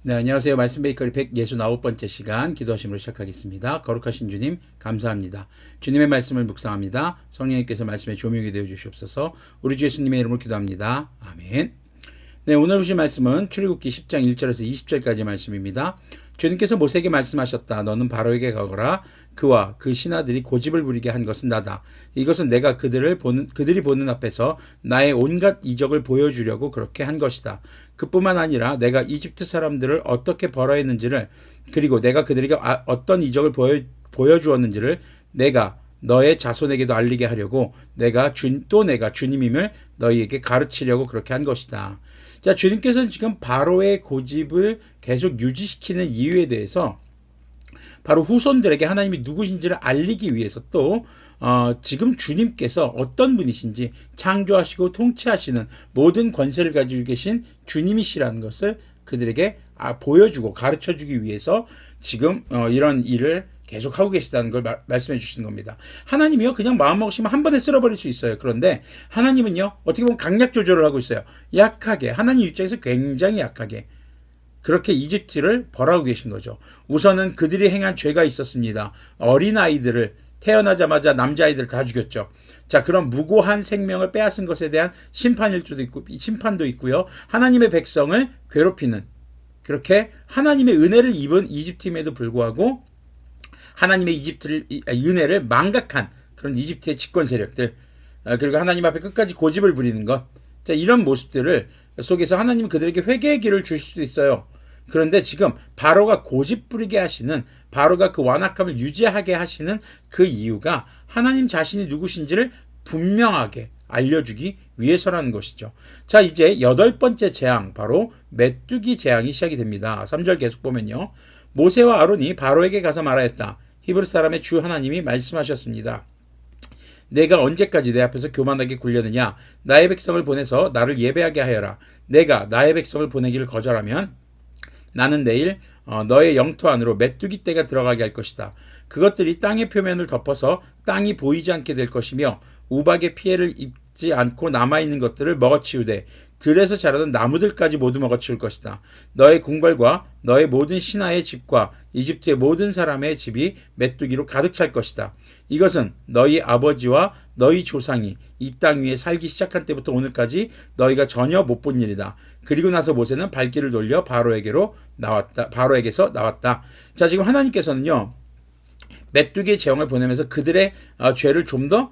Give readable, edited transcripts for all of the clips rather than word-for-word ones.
네, 안녕하세요. 말씀 베이커리 169번째 시간 기도하심으로 시작하겠습니다. 거룩하신 주님, 감사합니다. 주님의 말씀을 묵상합니다. 성령님께서 말씀에 조명이 되어 주시옵소서. 우리 주 예수님의 이름으로 기도합니다. 아멘. 네, 오늘 보실 말씀은 출애굽기 10장 1절에서 20절까지 말씀입니다. 주님께서 모세에게 말씀하셨다. 너는 바로에게 가거라. 그와 그 신하들이 고집을 부리게 한 것은 나다. 이것은 내가 그들이 보는 앞에서 나의 온갖 이적을 보여주려고 그렇게 한 것이다. 그뿐만 아니라 내가 이집트 사람들을 어떻게 벌어했는지를, 그리고 내가 그들에게 어떤 이적을 보여주었는지를 내가 너의 자손에게도 알리게 하려고 내가 주님임을 너희에게 가르치려고 그렇게 한 것이다. 자, 주님께서는 지금 바로의 고집을 계속 유지시키는 이유에 대해서 바로 후손들에게 하나님이 누구신지를 알리기 위해서 또 지금 주님께서 어떤 분이신지, 창조하시고 통치하시는 모든 권세를 가지고 계신 주님이시라는 것을 그들에게 보여주고 가르쳐주기 위해서 지금 이런 일을 계속 하고 계시다는 걸 말씀해 주시는 겁니다. 하나님이요, 그냥 마음먹으시면 한 번에 쓸어버릴 수 있어요. 그런데 하나님은요, 어떻게 보면 강약 조절을 하고 있어요. 약하게, 하나님 입장에서 굉장히 약하게 그렇게 이집트를 벌하고 계신 거죠. 우선은 그들이 행한 죄가 있었습니다. 어린아이들을 태어나자마자 남자아이들 다 죽였죠. 자, 그럼 무고한 생명을 빼앗은 것에 대한 심판도 있고요. 하나님의 백성을 괴롭히는, 그렇게 하나님의 은혜를 입은 이집트임에도 불구하고 하나님의 은혜를 망각한 그런 이집트의 집권 세력들, 그리고 하나님 앞에 끝까지 고집을 부리는 것, 자, 이런 모습들을 속에서 하나님은 그들에게 회개의 길을 주실 수도 있어요. 그런데 지금 바로가 고집 부리게 하시는, 바로가 그 완악함을 유지하게 하시는 그 이유가 하나님 자신이 누구신지를 분명하게 알려주기 위해서라는 것이죠. 자, 이제 8번째 재앙, 바로 메뚜기 재앙이 시작이 됩니다. 3절 계속 보면요, 모세와 아론이 바로에게 가서 말하였다. 히브리 사람의 주 하나님이 말씀하셨습니다. 내가 언제까지 내 앞에서 교만하게 굴려느냐? 나의 백성을 보내서 나를 예배하게 하여라. 내가 나의 백성을 보내기를 거절하면 나는 내일 너의 영토 안으로 메뚜기 떼가 들어가게 할 것이다. 그것들이 땅의 표면을 덮어서 땅이 보이지 않게 될 것이며 우박의 피해를 입지 않고 남아있는 것들을 먹어치우되 들에서 자라는 나무들까지 모두 먹어치울 것이다. 너의 궁궐과 너의 모든 신하의 집과 이집트의 모든 사람의 집이 메뚜기로 가득 찰 것이다. 이것은 너희 아버지와 너희 조상이 이 땅 위에 살기 시작한 때부터 오늘까지 너희가 전혀 못 본 일이다. 그리고 나서 모세는 발길을 돌려 바로에게서 나왔다. 자, 지금 하나님께서는요, 메뚜기의 재앙을 보내면서 그들의 죄를 좀 더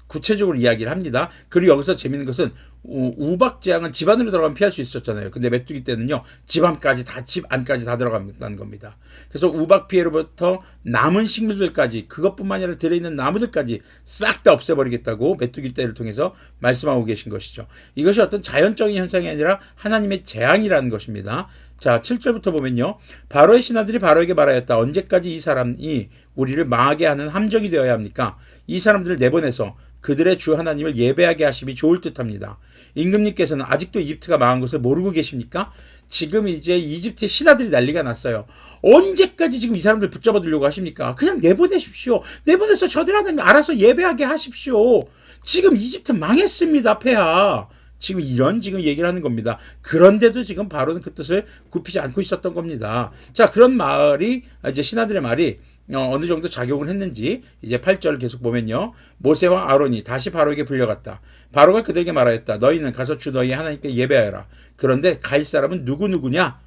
구체적으로 이야기를 합니다. 그리고 여기서 재밌는 것은 우박 재앙은 집 안으로 들어가면 피할 수 있었잖아요. 근데 메뚜기 때는요, 집 안까지 다 들어간다는 겁니다. 그래서 우박 피해로부터 남은 식물들까지, 그것뿐만 아니라 들어있는 나무들까지 싹 다 없애버리겠다고 메뚜기 떼를 통해서 말씀하고 계신 것이죠. 이것이 어떤 자연적인 현상이 아니라 하나님의 재앙이라는 것입니다. 자, 7절부터 보면요, 바로의 신하들이 바로에게 말하였다. 언제까지 이 사람이 우리를 망하게 하는 함정이 되어야 합니까? 이 사람들을 내보내서 그들의 주 하나님을 예배하게 하심이 좋을 듯합니다. 임금님께서는 아직도 이집트가 망한 것을 모르고 계십니까? 지금 이제 이집트의 신하들이 난리가 났어요. 언제까지 지금 이 사람들 붙잡아 두려고 하십니까? 그냥 내보내십시오. 내보내서 저들 하나님 알아서 예배하게 하십시오. 지금 이집트 망했습니다, 폐하. 지금 얘기를 하는 겁니다. 그런데도 지금 바로는 그 뜻을 굽히지 않고 있었던 겁니다. 자, 그런 말이, 이제 신하들의 말이 어느 정도 작용을 했는지 이제 8절 계속 보면요, 모세와 아론이 다시 바로에게 불려갔다. 바로가 그들에게 말하였다. 너희는 가서 주 너희 하나님께 예배하여라. 그런데 갈 사람은 누구냐?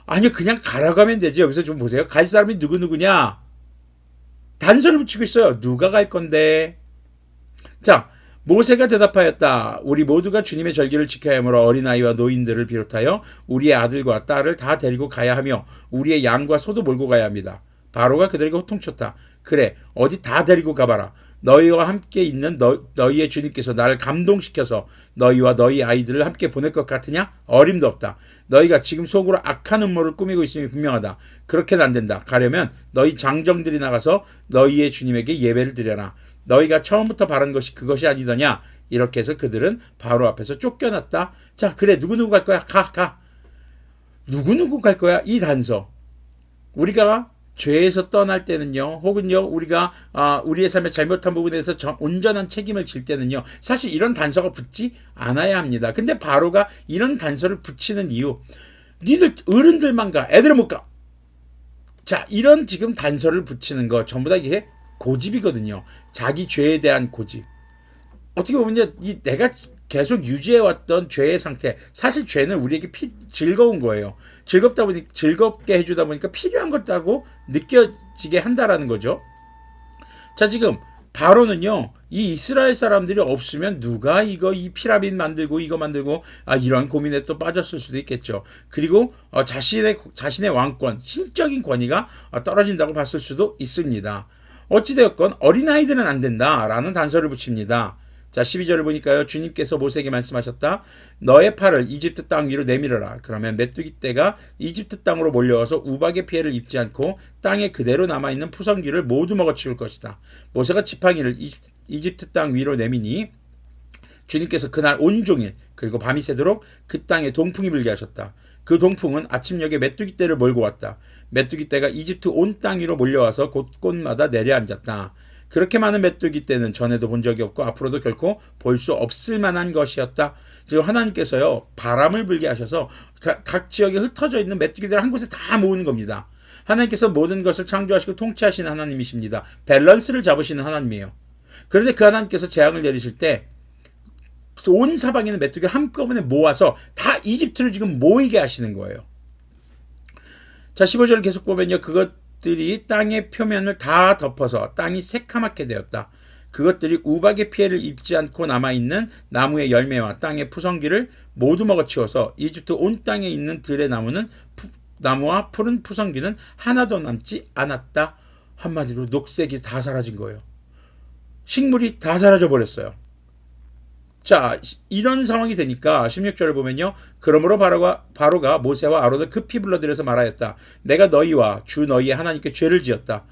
아니, 그냥 가라고 하면 되지. 여기서 좀 보세요. 갈 사람이 누구냐? 단서를 붙이고 있어요. 누가 갈 건데? 자, 모세가 대답하였다. 우리 모두가 주님의 절기를 지켜야 하므로 어린아이와 노인들을 비롯하여 우리의 아들과 딸을 다 데리고 가야 하며 우리의 양과 소도 몰고 가야 합니다. 바로가 그들에게 호통쳤다. 그래, 어디 다 데리고 가봐라. 너희와 함께 있는 너희의 주님께서 나를 감동시켜서 너희와 너희 아이들을 함께 보낼 것 같으냐? 어림도 없다. 너희가 지금 속으로 악한 음모를 꾸미고 있음이 분명하다. 그렇게는 안 된다. 가려면 너희 장정들이 나가서 너희의 주님에게 예배를 드려라. 너희가 처음부터 바란 것이 그것이 아니더냐? 이렇게 해서 그들은 바로 앞에서 쫓겨났다. 자, 그래, 누구누구 갈 거야? 가. 누구누구 갈 거야? 이 단서. 우리가 죄에서 떠날 때는요, 혹은요, 우리가 우리의 삶에 잘못한 부분에 대해서 온전한 책임을 질 때는요, 사실 이런 단서가 붙지 않아야 합니다. 근데 바로가 이런 단서를 붙이는 이유, 니들 어른들만 가. 애들은 못 가. 자, 이런 지금 단서를 붙이는 거 전부 다 이게 고집이거든요. 자기 죄에 대한 고집. 어떻게 보면 이 내가 계속 유지해왔던 죄의 상태. 사실 죄는 우리에게 즐거운 거예요. 즐겁게 해주다 보니까 필요한 것다고 느껴지게 한다라는 거죠. 자, 지금 바로는요, 이 이스라엘 사람들이 없으면 누가 이 피라민 만들고 이거 만들고 이런 고민에 또 빠졌을 수도 있겠죠. 그리고 자신의 왕권, 신적인 권위가 떨어진다고 봤을 수도 있습니다. 어찌되었건 어린아이들은 안 된다라는 단서를 붙입니다. 자, 12절을 보니까요. 주님께서 모세에게 말씀하셨다. 너의 팔을 이집트 땅 위로 내밀어라. 그러면 메뚜기 떼가 이집트 땅으로 몰려와서 우박의 피해를 입지 않고 땅에 그대로 남아있는 푸성귀를 모두 먹어치울 것이다. 모세가 지팡이를 이집트 땅 위로 내미니 주님께서 그날 온종일 그리고 밤이 새도록 그 땅에 동풍이 불게 하셨다. 그 동풍은 아침녘에 메뚜기 떼를 몰고 왔다. 메뚜기 떼가 이집트 온 땅 위로 몰려와서 곳곳마다 내려앉았다. 그렇게 많은 메뚜기 떼는 전에도 본 적이 없고 앞으로도 결코 볼 수 없을 만한 것이었다. 지금 하나님께서요, 바람을 불게 하셔서 각 지역에 흩어져 있는 메뚜기들을 한 곳에 다 모으는 겁니다. 하나님께서 모든 것을 창조하시고 통치하시는 하나님이십니다. 밸런스를 잡으시는 하나님이에요. 그런데 그 하나님께서 재앙을 내리실 때 온 사방에 있는 메뚜기를 한꺼번에 모아서 다 이집트로 지금 모이게 하시는 거예요. 자, 15절을 계속 보면요. 그것들이 땅의 표면을 다 덮어서 땅이 새카맣게 되었다. 그것들이 우박의 피해를 입지 않고 남아있는 나무의 열매와 땅의 푸성귀를 모두 먹어치워서 이집트 온 땅에 있는 들의 나무와 푸른 푸성귀는 하나도 남지 않았다. 한마디로 녹색이 다 사라진 거예요. 식물이 다 사라져 버렸어요. 자, 이런 상황이 되니까 16절을 보면요. 그러므로 바로가 모세와 아론을 급히 불러들여서 말하였다. 내가 너희와 주 너희의 하나님께 죄를 지었다.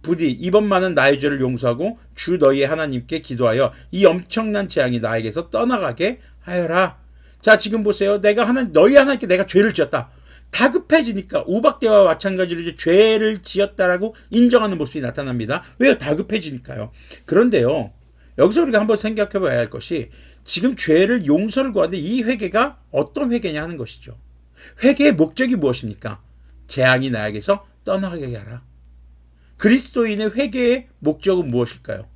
부디 이번만은 나의 죄를 용서하고 주 너희의 하나님께 기도하여 이 엄청난 재앙이 나에게서 떠나가게 하여라. 자, 지금 보세요. 너희 하나님께 내가 죄를 지었다. 다급해지니까 우박대와 마찬가지로 이제 죄를 지었다라고 인정하는 모습이 나타납니다. 왜요? 다급해지니까요. 그런데요, 여기서 우리가 한번 생각해 봐야 할 것이 지금 죄를 용서를 구하는데 이 회개가 어떤 회개냐 하는 것이죠. 회개의 목적이 무엇입니까? 재앙이 나에게서 떠나가게 하라. 그리스도인의 회개의 목적은 무엇일까요?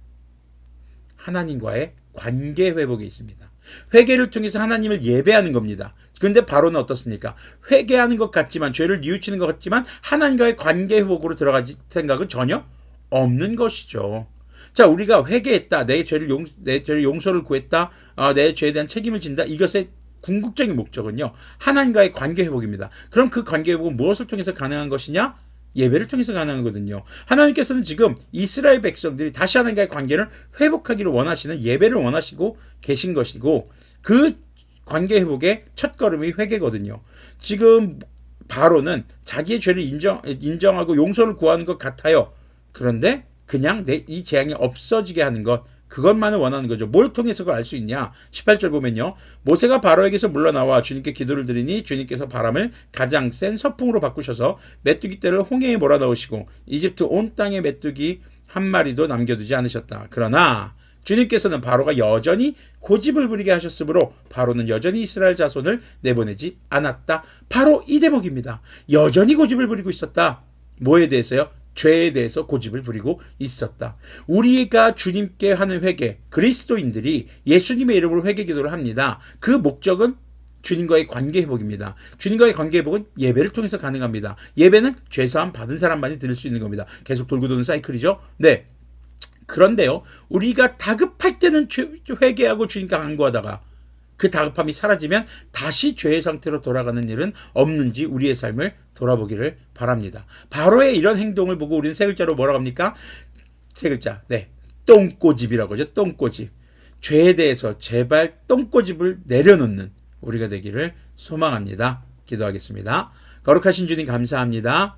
하나님과의 관계 회복에 있습니다. 회개를 통해서 하나님을 예배하는 겁니다. 그런데 바로는 어떻습니까? 회개하는 것 같지만, 죄를 뉘우치는 것 같지만 하나님과의 관계 회복으로 들어갈 생각은 전혀 없는 것이죠. 자, 우리가 회개했다, 내 죄를 용서를 구했다, 내 죄에 대한 책임을 진다. 이것의 궁극적인 목적은요, 하나님과의 관계 회복입니다. 그럼 그 관계 회복은 무엇을 통해서 가능한 것이냐? 예배를 통해서 가능하거든요. 하나님께서는 지금 이스라엘 백성들이 다시 하나님과의 관계를 회복하기를 원하시는 예배를 원하시고 계신 것이고, 그 관계 회복의 첫걸음이 회개거든요. 지금 바로는 자기의 죄를 인정하고 용서를 구하는 것 같아요. 그런데 그냥 이 재앙이 없어지게 하는 것, 그것만을 원하는 거죠. 뭘 통해서 그걸 알 수 있냐? 18절 보면요. 모세가 바로에게서 물러나와 주님께 기도를 드리니 주님께서 바람을 가장 센 서풍으로 바꾸셔서 메뚜기 떼를 홍해에 몰아넣으시고 이집트 온 땅에 메뚜기 한 마리도 남겨두지 않으셨다. 그러나 주님께서는 바로가 여전히 고집을 부리게 하셨으므로 바로는 여전히 이스라엘 자손을 내보내지 않았다. 바로 이 대목입니다. 여전히 고집을 부리고 있었다. 뭐에 대해서요? 죄에 대해서 고집을 부리고 있었다. 우리가 주님께 하는 회개, 그리스도인들이 예수님의 이름으로 회개 기도를 합니다. 그 목적은 주님과의 관계 회복입니다. 주님과의 관계 회복은 예배를 통해서 가능합니다. 예배는 죄사함 받은 사람만이 드릴 수 있는 겁니다. 계속 돌고 도는 사이클이죠. 네. 그런데요, 우리가 다급할 때는 회개하고 주님께 간구하다가 그 다급함이 사라지면 다시 죄의 상태로 돌아가는 일은 없는지 우리의 삶을 돌아보기를 바랍니다. 바로의 이런 행동을 보고 우리는 세 글자로 뭐라고 합니까? 세 글자. 네. 똥꼬집이라고 하죠. 똥꼬집. 죄에 대해서 제발 똥꼬집을 내려놓는 우리가 되기를 소망합니다. 기도하겠습니다. 거룩하신 주님 감사합니다.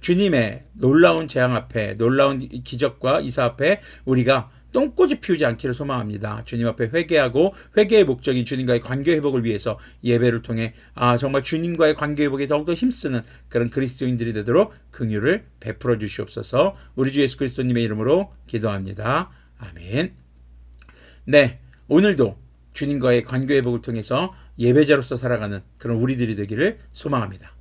주님의 놀라운 재앙 앞에, 놀라운 기적과 이사 앞에 우리가 똥꼬집 피우지 않기를 소망합니다. 주님 앞에 회개하고 회개의 목적인 주님과의 관계 회복을 위해서 예배를 통해 정말 주님과의 관계 회복에 더욱더 힘쓰는 그런 그리스도인들이 되도록 긍휼을 베풀어 주시옵소서. 우리 주 예수 그리스도님의 이름으로 기도합니다. 아멘. 네, 오늘도 주님과의 관계 회복을 통해서 예배자로서 살아가는 그런 우리들이 되기를 소망합니다.